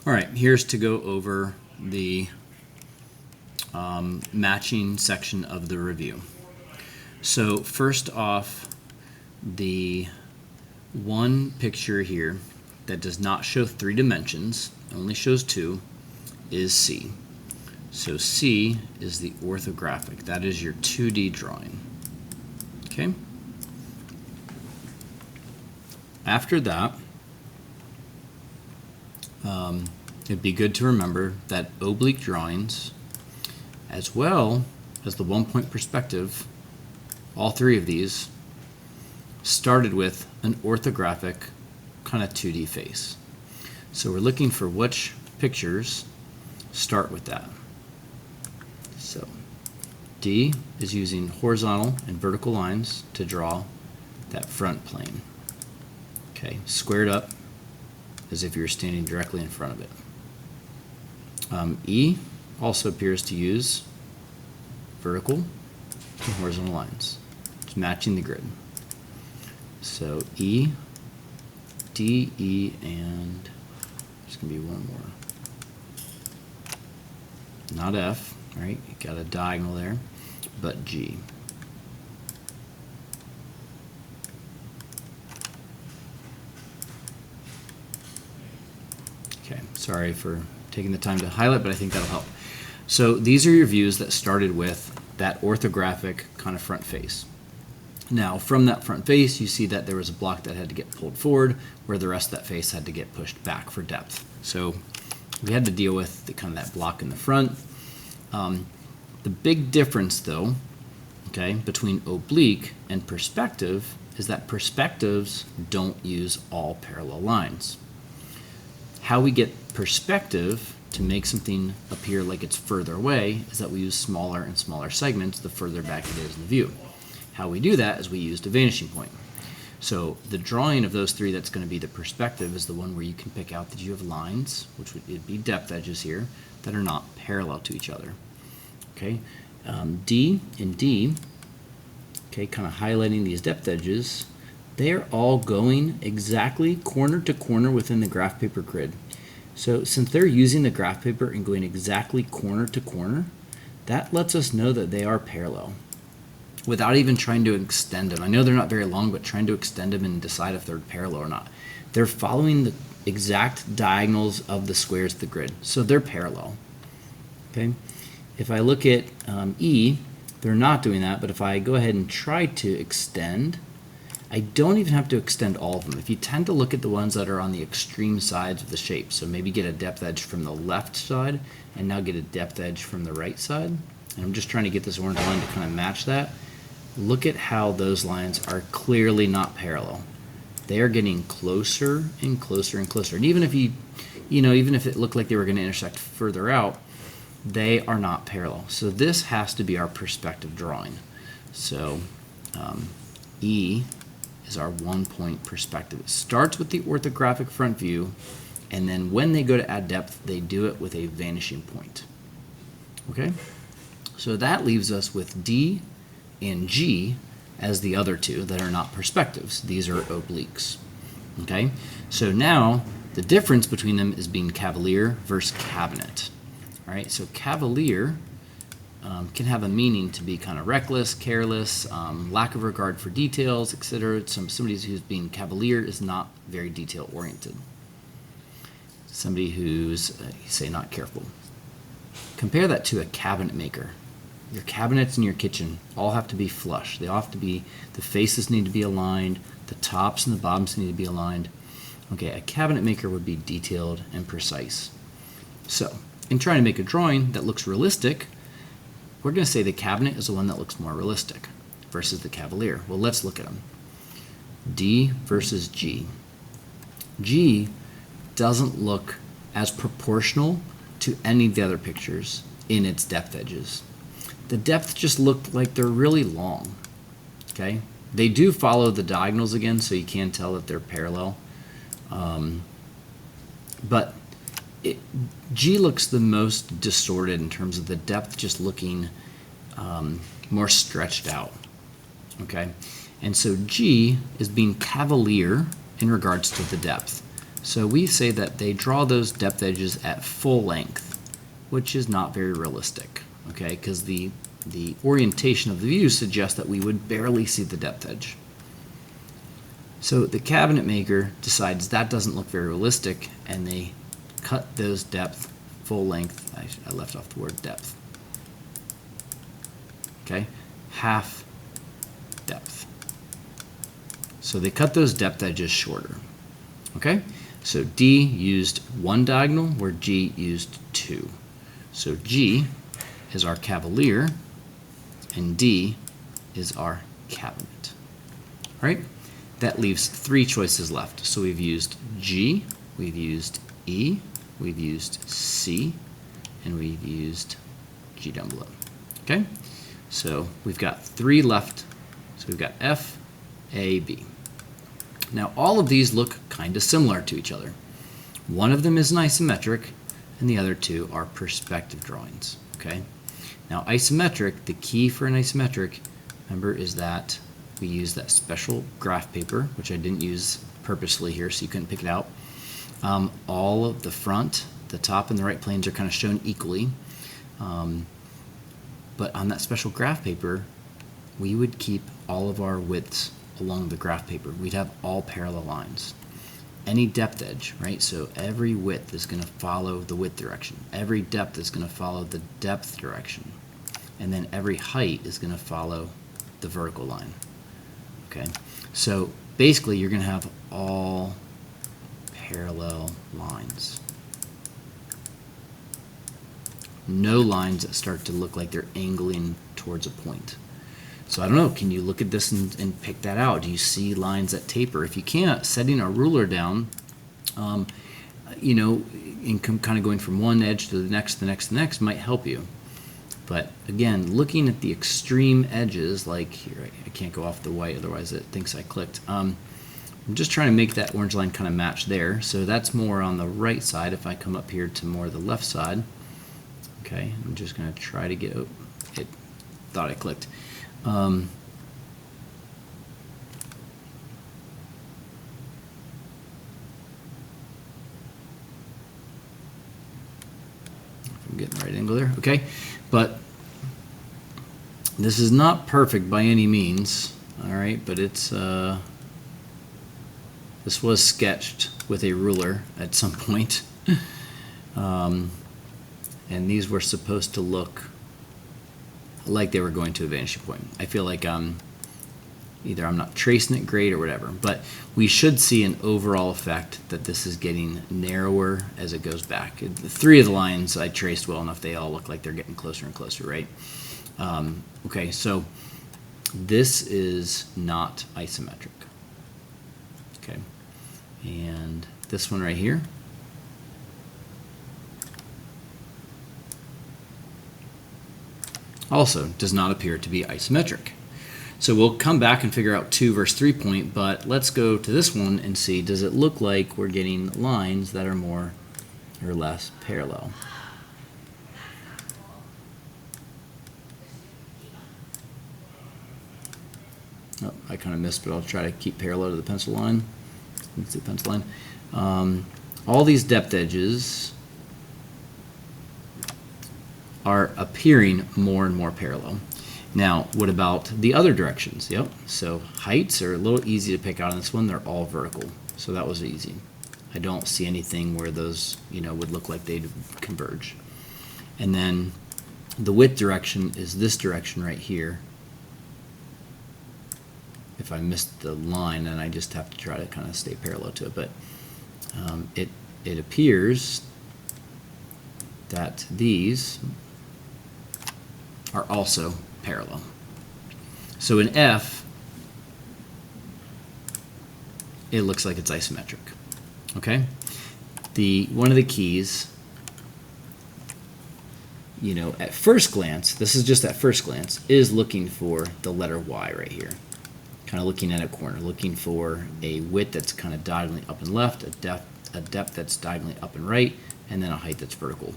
All right, here's to go over the matching section of the review. So first off, the one picture here that does not show 3 dimensions, only shows 2, is C. So C is the orthographic. That is your 2D drawing. Okay? After that, it'd be good to remember that oblique drawings, as well as the 1-point perspective, all 3 of these started with an orthographic kind of 2D face. So we're looking for which pictures start with that. So D is using horizontal and vertical lines to draw that front plane. Okay, squared up as if you're standing directly in front of it. E also appears to use vertical and horizontal lines. It's matching the grid. So E, D, E, and there's going to be one more. Not F, right? You got a diagonal there, but G. Okay, sorry for taking the time to highlight, but I think that'll help. So these are your views that started with that orthographic kind of front face. Now, from that front face, you see that there was a block that had to get pulled forward, where the rest of that face had to get pushed back for depth. So we had to deal with the kind of that block in the front. The big difference, though, okay, between oblique and perspective is that perspectives don't use all parallel lines. How we get perspective to make something appear like it's further away is that we use smaller and smaller segments the further back it is in the view. How we do that is we used a vanishing point. So the drawing of those 3 that's going to be the perspective is the one where you can pick out that you have lines, which would be depth edges here, that are not parallel to each other. Okay, D and D, okay, kind of highlighting these depth edges, they are all going exactly corner to corner within the graph paper grid. So since they're using the graph paper and going exactly corner to corner, that lets us know that they are parallel without even trying to extend them. I know they're not very long, but trying to extend them and decide if they're parallel or not. They're following the exact diagonals of the squares of the grid, so they're parallel. Okay. If I look at E, they're not doing that, but if I go ahead and try to extend, I don't even have to extend all of them. If you tend to look at the ones that are on the extreme sides of the shape, so maybe get a depth edge from the left side and now get a depth edge from the right side, and I'm just trying to get this orange line to kind of match that, look at how those lines are clearly not parallel. They are getting closer and closer and closer. And even if even if it looked like they were going to intersect further out, they are not parallel. So this has to be our perspective drawing. So E is our 1-point perspective. It starts with the orthographic front view, and then when they go to add depth, they do it with a vanishing point. Okay? So that leaves us with D and G as the other 2 that are not perspectives. These are obliques. Okay? So now the difference between them is being cavalier versus cabinet. All right? So cavalier can have a meaning to be kind of reckless, careless, lack of regard for details, etc. Somebody who's being cavalier is not very detail oriented. Somebody who's, say, not careful. Compare that to a cabinet maker. Your cabinets in your kitchen all have to be flush. They all have to be, the faces need to be aligned, the tops and the bottoms need to be aligned. Okay, a cabinet maker would be detailed and precise. So, in trying to make a drawing that looks realistic, we're going to say the cabinet is the one that looks more realistic versus the cavalier. Well, let's look at them. D versus G. G doesn't look as proportional to any of the other pictures in its depth edges. The depth just looked like they're really long. Okay? They do follow the diagonals again, so you can tell that they're parallel. But G looks the most distorted in terms of the depth just looking more stretched out. Okay? And so G is being cavalier in regards to the depth. So we say that they draw those depth edges at full length, which is not very realistic, okay? Because the orientation of the view suggests that we would barely see the depth edge. So the cabinet maker decides that doesn't look very realistic, and they cut those depth full length. I left off the word depth. Okay, half depth. So they cut those depth edges shorter. Okay, so D used one diagonal where G used two. So G is our cavalier, and D is our cabinet. All right, that leaves three choices left. So we've used G, we've used E, we've used C, and we've used G down below. Okay, so we've got three left. So we've got F, A, B. Now all of these look kind of similar to each other. One of them is an isometric, and the other two are perspective drawings. Okay. Now isometric, the key for an isometric, remember, is that we use that special graph paper, which I didn't use purposely here so you couldn't pick it out. All of the front, the top, and the right planes are kind of shown equally. But on that special graph paper, we would keep all of our widths along the graph paper. We'd have all parallel lines. Any depth edge, right? So every width is going to follow the width direction. Every depth is going to follow the depth direction. And then every height is going to follow the vertical line. Okay? So basically you're going to have all parallel lines. No lines that start to look like they're angling towards a point. So I don't know, can you look at this and pick that out? Do you see lines that taper? If you can't, setting a ruler down, you know, and kind of going from one edge to the next, the next, the next might help you. But again, looking at the extreme edges, like here, I can't go off the white, otherwise it thinks I clicked. I'm just trying to make that orange line kind of match there. So that's more on the right side. If I come up here to more the left side, okay, I'm just going to try to get, oh, it thought I clicked. I'm getting the right angle there, okay, but this is not perfect by any means, all right, but it's this was sketched with a ruler at some point, and these were supposed to look like they were going to a vanishing point. I feel like either I'm not tracing it great or whatever, but we should see an overall effect that this is getting narrower as it goes back. The three of the lines I traced well enough, they all look like they're getting closer and closer, right? Okay, so this is not isometric. Okay, and this one right here, also does not appear to be isometric. So we'll come back and figure out 2 versus 3 point, but let's go to this one and see, does it look like we're getting lines that are more or less parallel? Oh, I kind of missed, but I'll try to keep parallel to the pencil line. Let's see the pencil line. All these depth edges are appearing more and more parallel. Now, what about the other directions? Yep, so heights are a little easy to pick out on this one. They're all vertical, so that was easy. I don't see anything where those, you know, would look like they'd converge. And then the width direction is this direction right here. If I missed the line, then I just have to try to kind of stay parallel to it. But it appears that these are also parallel. So in F, it looks like it's isometric. Okay? One of the keys, you know, at first glance, this is just at first glance, is looking for the letter Y right here. Kind of looking at a corner, looking for a width that's kind of diagonally up and left, a depth that's diagonally up and right, and then a height that's vertical.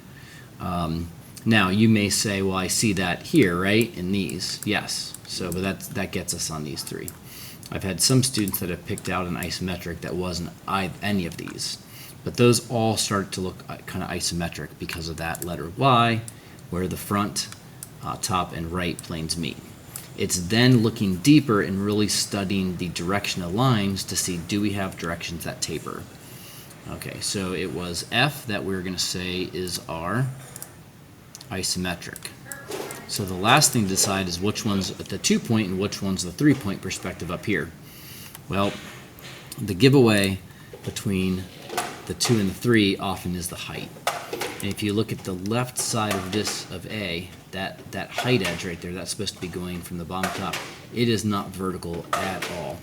Now you may say, well, I see that here, right, in these. Yes, so but that gets us on these three. I've had some students that have picked out an isometric that wasn't any of these. But those all start to look kind of isometric because of that letter Y, where the front, top, and right planes meet. It's then looking deeper and really studying the direction of lines to see, do we have directions that taper? Okay, so it was F that we were going to say is our isometric. So the last thing to decide is which one's the 2-point and which one's the 3-point perspective up here. Well, the giveaway between the 2 and the 3 often is the height. And if you look at the left side of this, of A, that height edge right there, that's supposed to be going from the bottom to top. It is not vertical at all.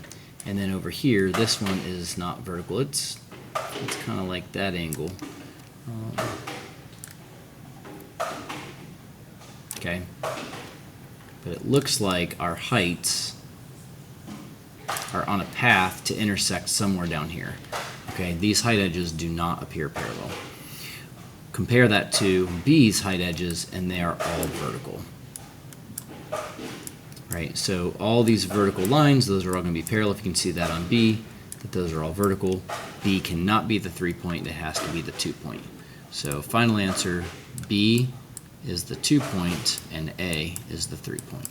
And then over here, this one is not vertical. It's kind of like that angle. Okay. But it looks like our heights are on a path to intersect somewhere down here. Okay, these height edges do not appear parallel. Compare that to B's height edges, and they are all vertical. Right, so all these vertical lines, those are all going to be parallel. If you can see that on B, that those are all vertical. B cannot be the 3-point, it has to be the 2-point. So final answer, B is the 2-point and A is the 3-point.